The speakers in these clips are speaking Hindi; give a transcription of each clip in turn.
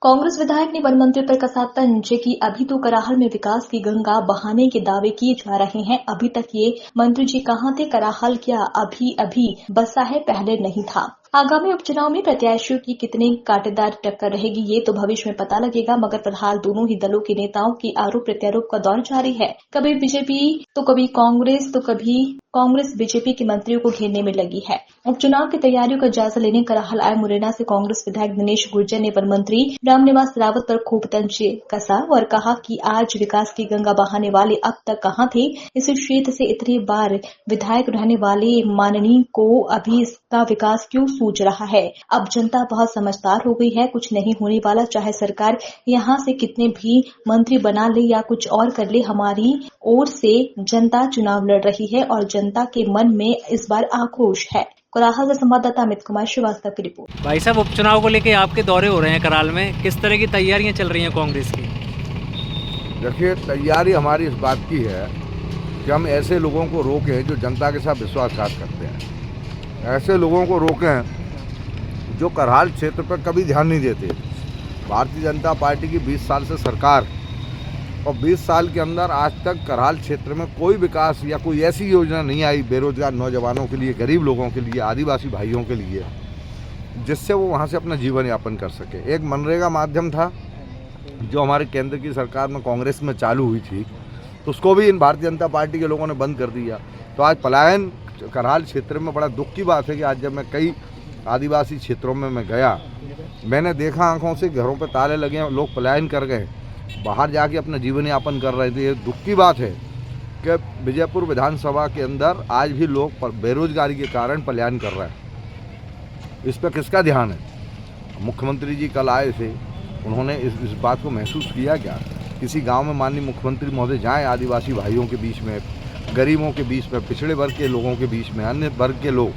कांग्रेस विधायक ने वन मंत्री पर कसा तंज कि अभी तो कराहल में विकास की गंगा बहाने के दावे किए जा रहे हैं। अभी तक ये मंत्री जी कहां थे? कराहल क्या अभी बसा है, पहले नहीं था। आगामी उपचुनाव में प्रत्याशियों की कितनी कांटेदार टक्कर रहेगी ये तो भविष्य में पता लगेगा, मगर फिलहाल दोनों ही दलों के नेताओं की आरोप प्रत्यारोप का दौर जारी है। कभी बीजेपी तो कभी कांग्रेस बीजेपी के मंत्रियों को घेरने में लगी है। उपचुनाव की तैयारियों का जायजा लेने कराहल आए मुरैना से कांग्रेस विधायक दिनेश गुर्जर ने वन मंत्री रामनिवास रावत पर खूब तंज कसा और कहा कि आज विकास की गंगा बहाने वाले अब तक कहां थे? इस क्षेत्र से इतनी बार विधायक रहने वाले माननीय को अभी इसका विकास क्यों सूझ रहा है? अब जनता बहुत समझदार हो गई है, कुछ नहीं होने वाला, चाहे सरकार यहां से कितने भी मंत्री बना ले या कुछ और कर ले। हमारी ओर से जनता चुनाव लड़ रही है और जनता के मन में इस बार आक्रोश है। कराहल से संवाददाता अमित कुमार श्रीवास्तव की रिपोर्ट। भाई साहब, उपचुनाव को लेकर आपके दौरे हो रहे हैं कराल में, किस तरह की तैयारियां चल रही हैं कांग्रेस की? देखिए, तैयारी हमारी इस बात की है कि हम ऐसे लोगों को रोकें जो जनता के साथ विश्वासघात करते हैं, ऐसे लोगों को रोकें जो कराल क्षेत्र पर कभी ध्यान नहीं देते। भारतीय जनता पार्टी की 20 साल से सरकार और 20 साल के अंदर आज तक कराल क्षेत्र में कोई विकास या कोई ऐसी योजना नहीं आई बेरोजगार नौजवानों के लिए, गरीब लोगों के लिए, आदिवासी भाइयों के लिए, जिससे वो वहाँ से अपना जीवन यापन कर सके। एक मनरेगा माध्यम था जो हमारे केंद्र की सरकार में कांग्रेस में चालू हुई थी, तो उसको भी इन भारतीय जनता पार्टी के लोगों ने बंद कर दिया। तो आज पलायन कराल क्षेत्र में बड़ा दुख की बात है कि आज जब मैं कई आदिवासी क्षेत्रों में मैं गया, मैंने देखा आंखों से घरों पर ताले लगे हैं, लोग पलायन कर गए, बाहर जाके अपना जीवन यापन कर रहे थे। ये दुख की बात है कि विजयपुर विधानसभा के अंदर आज भी लोग बेरोजगारी के कारण पलायन कर रहे हैं। इस पर किसका ध्यान है? मुख्यमंत्री जी कल आए थे, उन्होंने इस बात को महसूस किया क्या? किसी गांव में माननीय मुख्यमंत्री महोदय जाएं, आदिवासी भाइयों के बीच में, गरीबों के बीच में, पिछड़े वर्ग के लोगों के बीच में, अन्य वर्ग के लोग,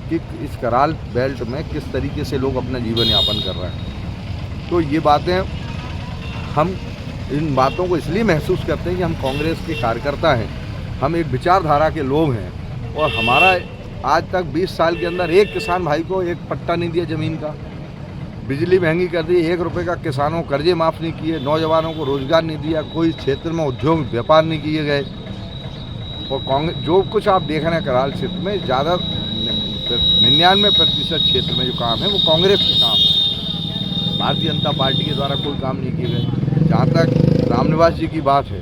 कि इस कराल बेल्ट में किस तरीके से लोग अपना जीवन यापन कर रहे हैं। तो ये बातें, हम इन बातों को इसलिए महसूस करते हैं कि हम कांग्रेस के कार्यकर्ता हैं, हम एक विचारधारा के लोग हैं, और हमारा आज तक 20 साल के अंदर एक किसान भाई को एक पट्टा नहीं दिया ज़मीन का, बिजली महंगी कर दी, 1 रुपये का किसानों कर्जे माफ़ नहीं किए, नौजवानों को रोजगार नहीं दिया, कोई क्षेत्र में उद्योग व्यापार नहीं किए गए। और कांग्रेस जो कुछ आप देख रहे हैं कराल क्षेत्र में, ज़्यादा 99% क्षेत्र में जो काम है वो कांग्रेस के काम है, भारतीय जनता पार्टी के द्वारा कोई काम नहीं किए गए। जहाँ तक रामनिवास जी की बात है,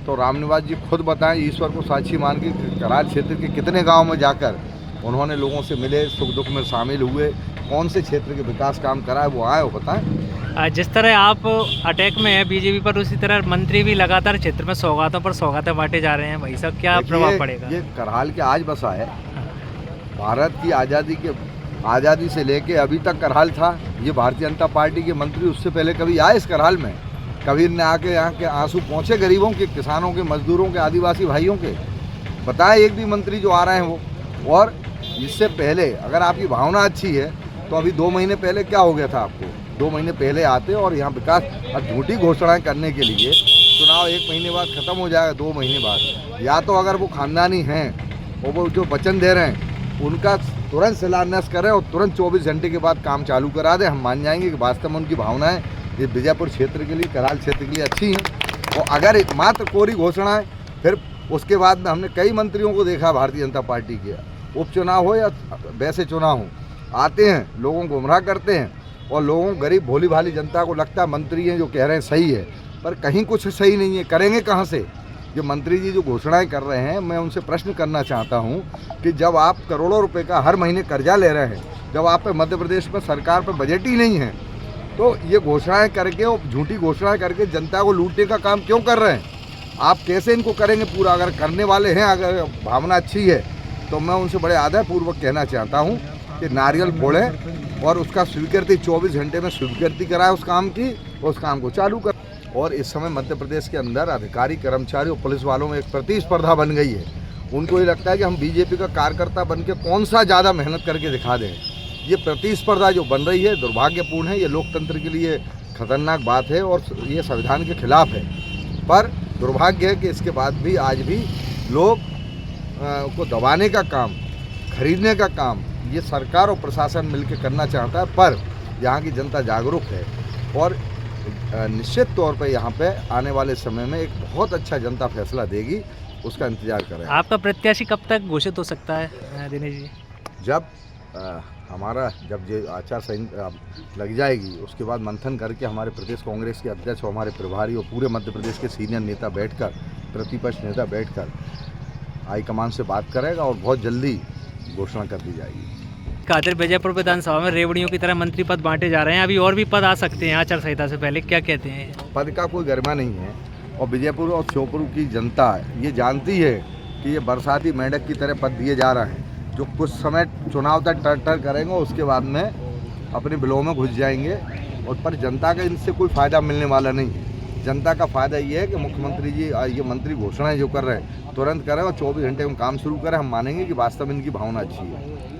तो रामनिवास जी खुद बताएं, ईश्वर को साक्षी मान के कराल क्षेत्र के कितने गांव में जाकर उन्होंने लोगों से मिले, सुख दुख में शामिल हुए, कौन से क्षेत्र के विकास काम करा है वो आए, वो बताएं। जिस तरह आप अटैक में हैं बीजेपी पर, उसी तरह मंत्री भी लगातार क्षेत्र में सौगातों पर सौगातें बांटे जा रहे हैं। भाई साहब, क्या प्रभाव पड़ेगा? ये कराल के आज बसा है, भारत की आज़ादी से लेके अभी तक कराल था। ये भारतीय जनता पार्टी के मंत्री उससे पहले कभी आए इस कराल में? कभी इनने आके यहाँ के आंसू पहुँचे गरीबों के, किसानों के, मजदूरों के, आदिवासी भाइयों के? बताएं एक भी मंत्री जो आ रहे हैं वो। और इससे पहले अगर आपकी भावना अच्छी है तो अभी 2 महीने पहले क्या हो गया था आपको? 2 महीने पहले आते और यहाँ विकास और झूठी घोषणाएं करने के लिए चुनाव 1 महीने बाद ख़त्म हो जाएगा, 2 महीने बाद। या तो अगर वो खानदानी हैं और वो जो वचन दे रहे हैं उनका तुरंत शिलान्यास करें और तुरंत 24 घंटे के बाद काम चालू करा दें, हम मान जाएंगे कि वास्तव में उनकी भावनाएं ये विजयपुर क्षेत्र के लिए, कराल क्षेत्र के लिए अच्छी हैं। और अगर मात्र कोरी घोषणाएं, फिर उसके बाद में हमने कई मंत्रियों को देखा भारतीय जनता पार्टी के, उपचुनाव हो या वैसे चुनाव हो, आते हैं, लोगों को गुमराह करते हैं, और लोगों गरीब भोली भाली जनता को लगता है मंत्री हैं जो कह रहे हैं सही है, पर कहीं कुछ सही नहीं है। करेंगे कहाँ से? जो मंत्री जी जो घोषणाएं कर रहे हैं, मैं उनसे प्रश्न करना चाहता हूं कि जब आप करोड़ों रुपए का हर महीने कर्जा ले रहे हैं, जब आप पे मध्य प्रदेश में सरकार पर बजट ही नहीं है, तो ये घोषणाएं करके और झूठी घोषणाएं करके जनता को लूटने का काम क्यों कर रहे हैं? आप कैसे इनको करेंगे पूरा? अगर करने वाले हैं, अगर भावना अच्छी है, तो मैं उनसे बड़े आदरपूर्वक कहना चाहता हूँ कि नारियल फोड़ें और उसका स्वीकृति 24 घंटे में स्वीकृति कराए उस काम की, और उस काम को चालू कर। और इस समय मध्य प्रदेश के अंदर अधिकारी, कर्मचारी और पुलिस वालों में एक प्रतिस्पर्धा बन गई है। उनको ये लगता है कि हम बीजेपी का कार्यकर्ता बन के कौन सा ज़्यादा मेहनत करके दिखा दें। ये प्रतिस्पर्धा जो बन रही है दुर्भाग्यपूर्ण है, ये लोकतंत्र के लिए खतरनाक बात है और ये संविधान के खिलाफ है। पर दुर्भाग्य है कि इसके बाद भी आज भी लोग को दबाने का काम, खरीदने का काम ये सरकार और प्रशासन मिलकर करना चाहता है, पर यहाँ की जनता जागरूक है और निश्चित तौर पे यहाँ पे आने वाले समय में एक बहुत अच्छा जनता फैसला देगी, उसका इंतजार करें। आपका प्रत्याशी कब तक घोषित हो सकता है दिनेश जी? जब हमारा जब ये आचार संहिता लग जाएगी, उसके बाद मंथन करके हमारे प्रदेश कांग्रेस के अध्यक्ष और हमारे प्रभारी और पूरे मध्य प्रदेश के सीनियर नेता बैठकर, प्रतिपक्ष नेता बैठकर हाईकमान से बात करेगा और बहुत जल्दी घोषणा कर दी जाएगी। कादिर विजयपुर विधानसभा में रेवड़ियों की तरह मंत्री पद बांटे जा रहे हैं, अभी और भी पद आ सकते हैं आचार संहिता से पहले, क्या कहते हैं? पद का कोई गरिमा नहीं है और विजयपुर और श्योपुर की जनता ये जानती है कि ये बरसाती मेंढक की तरह पद दिए जा रहे हैं, जो कुछ समय चुनाव तक टर करेंगे, उसके बाद में अपने बिलों में घुस जाएंगे और पर जनता का इनसे कोई फ़ायदा मिलने वाला नहीं है। जनता का फ़ायदा ये है कि मुख्यमंत्री जी ये मंत्री घोषणाएं जो कर रहे हैं तुरंत करें और 24 घंटे में काम शुरू करें। हम मानेंगे कि वास्तव में इनकी भावना अच्छी है।